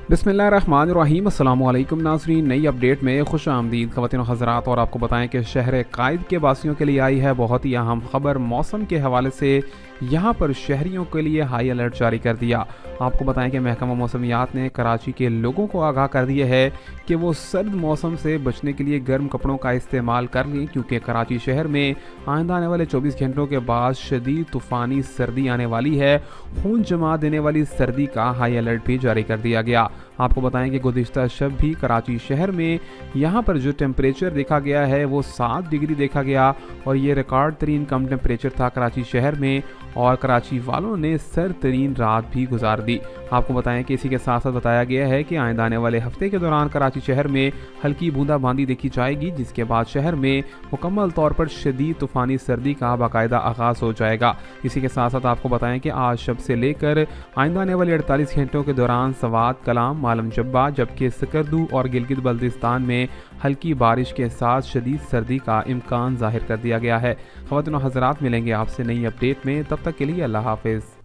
बिस्मिल्लाहिर्रहमानिर्रहीम। अस्सलाम वालेकुम नाज़रीन, नई अपडेट में खुश आमदीद ख़वातीन और हज़रात। और आपको बताएं कि शहर कायद के वासियों के लिए आई है बहुत ही अहम खबर। मौसम के हवाले से यहाँ पर शहरियों के लिए हाई अलर्ट जारी कर दिया। आपको बताएं कि महकमा मौसमियात ने कराची के लोगों को आगाह कर दिया है कि वो सर्द मौसम से बचने के लिए गर्म कपड़ों का इस्तेमाल कर लें, क्योंकि कराची शहर में आइंदा आने वाले 24 घंटों के बाद शदीद तूफ़ानी सर्दी आने वाली है। खून जमा देने वाली सर्दी का हाई अलर्ट भी जारी कर दिया गया। आपको बताएं कि गुज़िश्ता शब भी कराची शहर में यहाँ पर जो टेम्परेचर देखा गया है वो 7 डिग्री देखा गया, और ये रिकॉर्ड तरीन कम टेम्परेचर था कराची शहर में, और कराची वालों ने सर्द तरीन रात भी गुजार दी। आपको बताएं कि इसी के साथ साथ बताया गया है कि आइंदा आने वाले हफ्ते के दौरान कराची शहर में हल्की बूंदाबांदी देखी जाएगी, जिसके बाद शहर में मुकम्मल तौर पर शदीद तूफ़ानी सर्दी का बाकायदा आगाज़ हो जाएगा। इसी के साथ साथ आपको बताएं कि आज शब से लेकर आइंदा आने वाले 48 घंटों के दौरान सवात, कलाम, मालम जब्बा, जबकि सकरदू और गिलगित बल्तिस्तान में हल्की बारिश के साथ शदीद सर्दी का इम्कान जाहिर कर दिया गया है। ख़वातीन और हज़रात, मिलेंगे आपसे नई अपडेट में, तब तक के लिए अल्लाह हाफ़िज़।